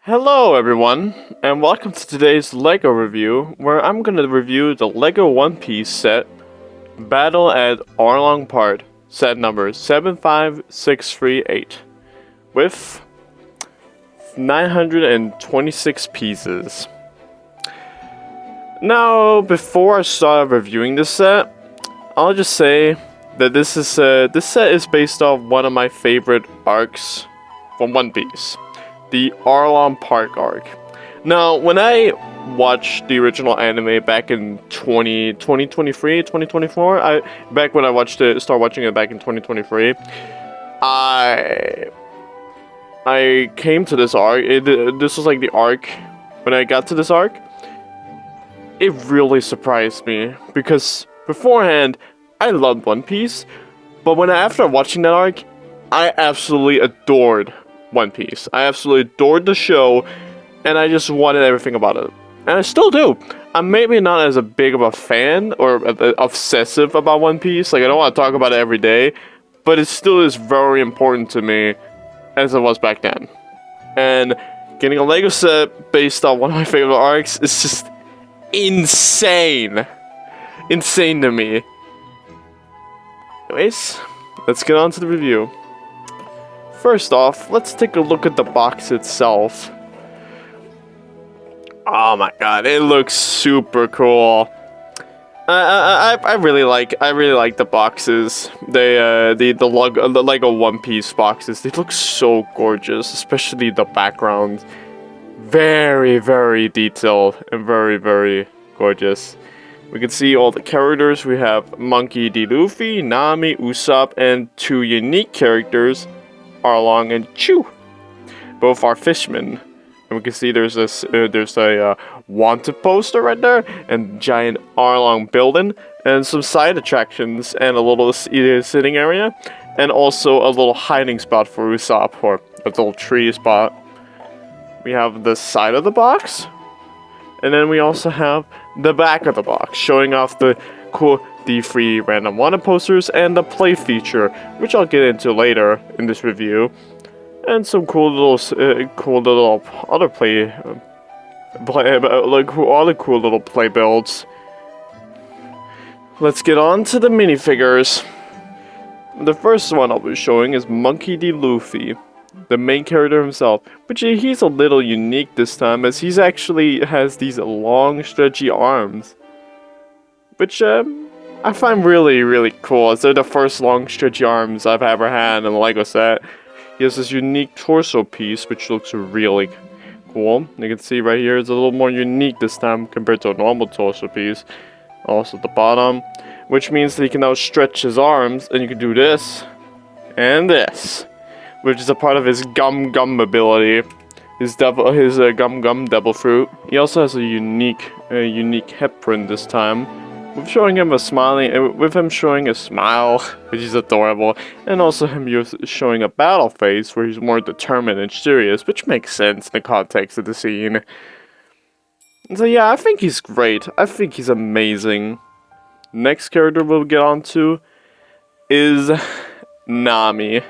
Hello everyone, and welcome to today's LEGO review, where I'm going to review the LEGO One Piece set, Battle at Arlong Part, set number 75638, with 926 pieces. Now, before I start reviewing this set, I'll just say that this set is based off one of my favorite arcs from One Piece. The Arlong Park arc. Now, when I watched the original anime back in 2023, 2024, back when I started watching it back in 2023, I came to this arc. This was like the arc. When I got to this arc, it really surprised me because beforehand I loved One Piece, but after watching that arc, I absolutely adored One Piece. I absolutely adored the show, and I just wanted everything about it. And I still do. I'm maybe not as big of a fan or obsessive about One Piece. Like, I don't want to talk about it every day, but it still is very important to me as it was back then. And getting a LEGO set based on one of my favorite arcs is just insane. Insane to me. Anyways, let's get on to the review. First off, let's take a look at the box itself. Oh my god, it looks super cool. I really like the boxes. The LEGO One Piece boxes. They look so gorgeous, especially the background. Very, very detailed and very, very gorgeous. We can see all the characters. We have Monkey D. Luffy, Nami, Usopp, and two unique characters, Arlong and Chu. Both are fishmen. And we can see there's a wanted poster right there, and giant Arlong building, and some side attractions, and a little sitting area, and also a little hiding spot for Usopp, or a little tree spot. We have the side of the box, and then we also have the back of the box, showing off the cool free random wanted posters and the play feature, which I'll get into later in this review, and some cool little other cool little play builds. Let's get on to the minifigures. The first one I'll be showing is Monkey D. Luffy, the main character himself, but he's a little unique this time, as he's actually has these long stretchy arms, which I find really, really cool, as they're the first long stretchy arms I've ever had in a LEGO set. He has this unique torso piece, which looks really cool. You can see right here, it's a little more unique this time compared to a normal torso piece. Also at the bottom, which means that he can now stretch his arms, and you can do this, and this, which is a part of his gum ability. His gum devil fruit. He also has a unique hip print this time, with showing him showing a smile, which is adorable, and also him showing a battle face where he's more determined and serious, which makes sense in the context of the scene. So yeah, I think he's great. I think he's amazing. Next character we'll get on to is Nami.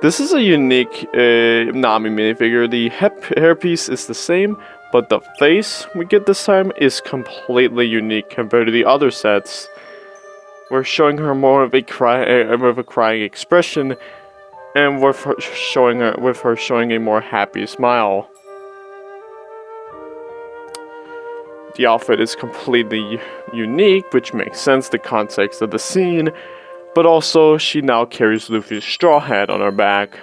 This is a unique Nami minifigure. The hairpiece is the same, but the face we get this time is completely unique compared to the other sets. We're showing her more of a crying expression, and with her showing a more happy smile. The outfit is completely unique, which makes sense in the context of the scene, but also she now carries Luffy's straw hat on her back.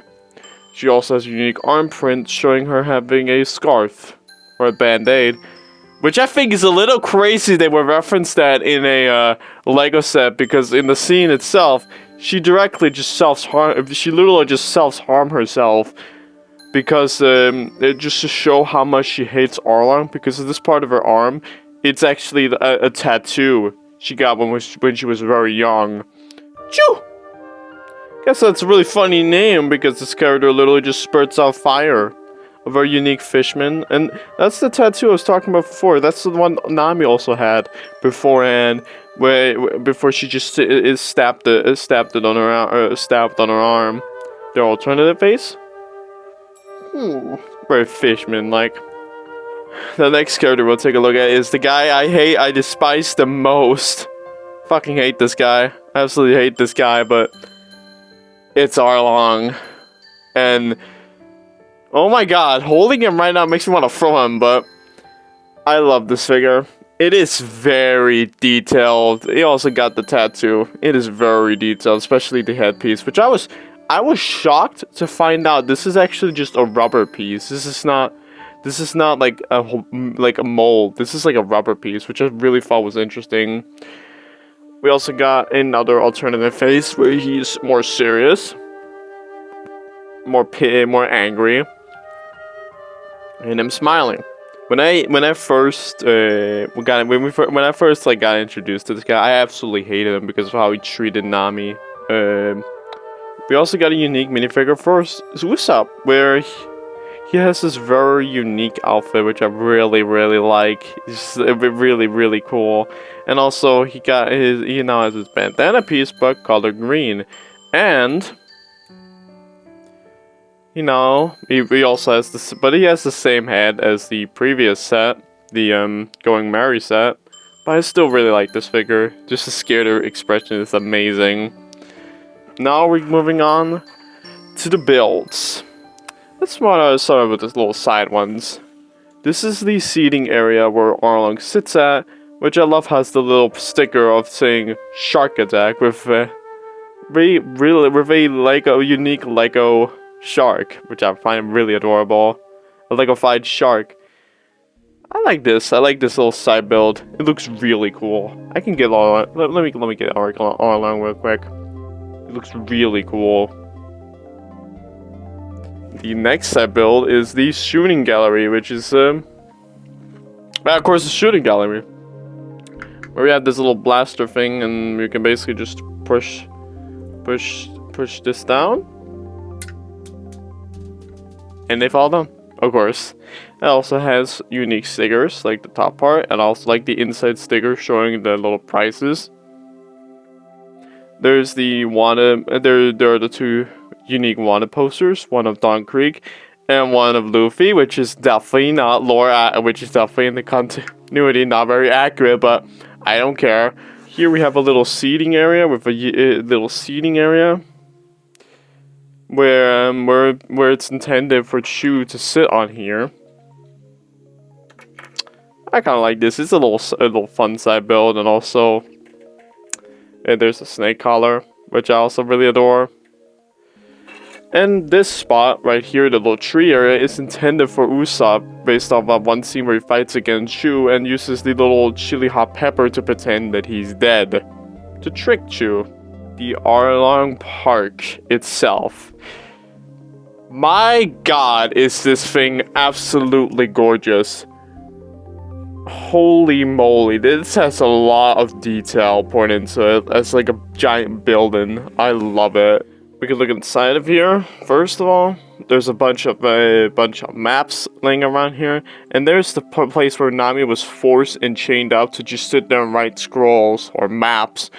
She also has a unique arm print, showing her having a scarf or a band-aid, which I think is a little crazy they would reference that in a LEGO set, because in the scene itself, she literally just self-harm herself, because just to show how much she hates Arlong, because of this part of her arm, it's actually a tattoo she got when she was very young. Choo! Guess that's a really funny name, because this character literally just spurts out fire. A very unique fishman, and that's the tattoo I was talking about before. That's the one Nami also had beforehand, before she just stabbed on her arm. Their alternative face? Very Fishman-like. The next character we'll take a look at is the guy I despise the most. Fucking hate this guy. Absolutely hate this guy, but it's Arlong. And oh my god, holding him right now makes me want to throw him, but I love this figure. It is very detailed. He also got the tattoo. It is very detailed, especially the headpiece, which I was shocked to find out this is actually just a rubber piece. This is not like a mold. This is like a rubber piece, which I really thought was interesting. We also got another alternative face where he's more serious, more angry, and I'm smiling. When I first got introduced to this guy, I absolutely hated him because of how he treated Nami. We also got a unique minifigure for Usopp, where he has this very unique outfit, which I really like. It's really cool. And also he now has his bandana piece, but colored green, and you know, he also has this, but he has the same head as the previous set, the Going Merry set. But I still really like this figure. Just the scared expression is amazing. Now we're moving on to the builds. Let's start with the little side ones. This is the seating area where Arlong sits at, which I love has the little sticker of saying Shark Attack with a unique Lego shark, which I find really adorable. A Lego-fied shark. I like this little side build. It looks really cool. I can get all. Let me get Arlong real quick. It looks really cool. The next side build is the shooting gallery, which is of course the shooting gallery, where we have this little blaster thing, and we can basically just push this down. And they fall down, of course. It also has unique stickers, like the top part, and also like the inside sticker showing the little prices. There's the Wanda. There are the two unique Wanda posters, one of Dawn Creek and one of Luffy, which is definitely not lore, which is definitely in the continuity not very accurate, but I don't care. Here we have a little seating area with a little seating area where it's intended for Chu to sit on here. I kind of like this. It's a little fun side build, and also there's a snake collar, which I also really adore. And this spot right here, the little tree area, is intended for Usopp, based off of one scene where he fights against Chu and uses the little chili hot pepper to pretend that he's dead, to trick Chu. The Arlong Park itself. My god, is this thing absolutely gorgeous. Holy moly, this has a lot of detail poured into it. It's like a giant building. I love it. We can look inside of here. First of all, there's a bunch of maps laying around here, and there's the place where Nami was forced and chained up to just sit there and write scrolls or maps.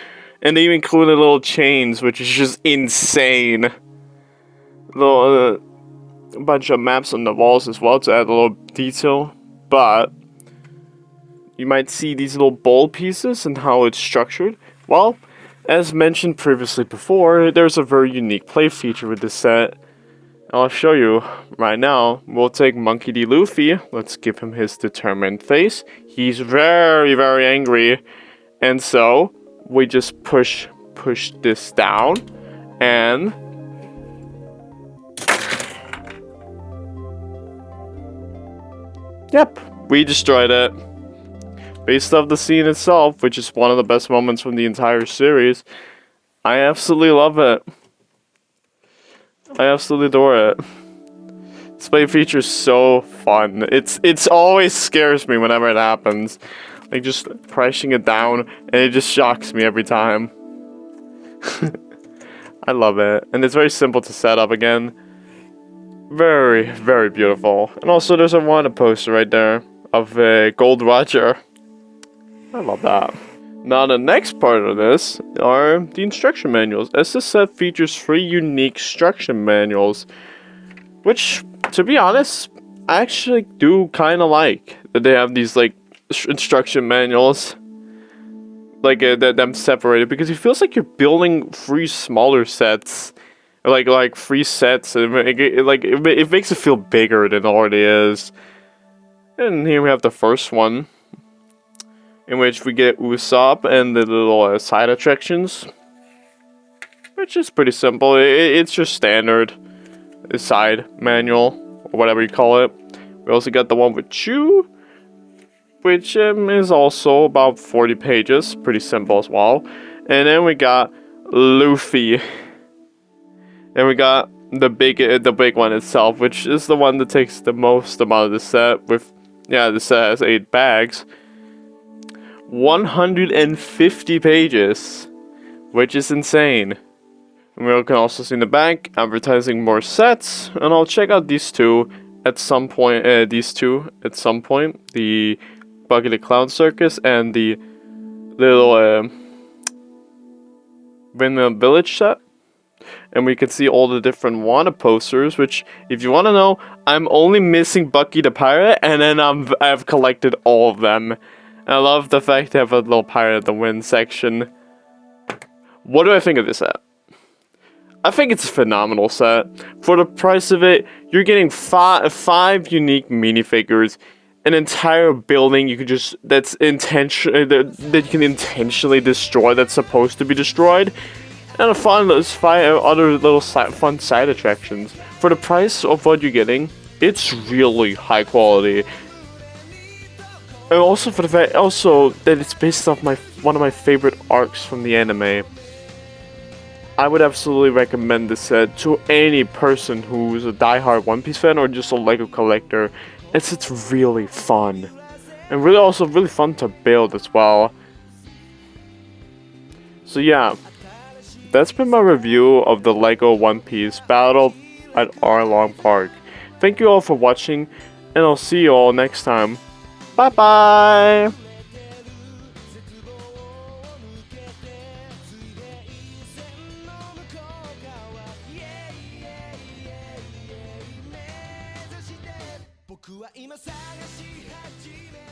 And they even included little chains, which is just insane. A bunch of maps on the walls as well to add a little detail. But you might see these little bold pieces and how it's structured. Well, as mentioned previously before, there's a very unique play feature with this set. I'll show you right now. We'll take Monkey D. Luffy. Let's give him his determined face. He's very angry. And so we just push this down, and yep, we destroyed it. Based off the scene itself, which is one of the best moments from the entire series, I absolutely love it. I absolutely adore it. This play feature is so fun. It's always scares me whenever it happens. Like just pressing it down, and it just shocks me every time. I love it. And it's very simple to set up again. Very beautiful. And also there's a Wanda poster right there of Gold Roger. I love that. Now the next part of this are the instruction manuals. As this set features 3 unique instruction manuals, which, to be honest, I actually do kind of like that they have these like instruction manuals, like them separated, because it feels like you're building 3 smaller sets, like 3 sets. It makes it feel bigger than it already is. And here we have the first one, in which we get Usopp and the little side attractions, which is pretty simple. It's your standard side manual, or whatever you call it. We also got the one with Chew, which is also about 40 pages, pretty simple as well. And then we got Luffy, and we got the big one itself, which is the one that takes the most amount of the set. With the set has 8 bags, 150 pages, which is insane. And we can also see in the back advertising more sets, and I'll check out these two at some point. The Buggy the Clown Circus and the little Windmill Village set. And we can see all the different wanted posters, which, if you want to know, I'm only missing Bucky the Pirate, and then I've collected all of them. And I love the fact they have a little Pirate at the Wind section. What do I think of this set? I think it's a phenomenal set. For the price of it, you're getting five unique minifigures, an entire building you can that you can intentionally destroy, that's supposed to be destroyed, and other little fun side attractions. For the price of what you're getting, it's really high quality. And also for the fact that it's based off one of my favorite arcs from the anime. I would absolutely recommend this set to any person who's a diehard One Piece fan or just a Lego collector. It's really fun, and really fun to build as well. So yeah, that's been my review of the Lego One Piece Battle at Arlong Park. Thank you all for watching, and I'll see you all next time. Bye bye!「僕は今探し始め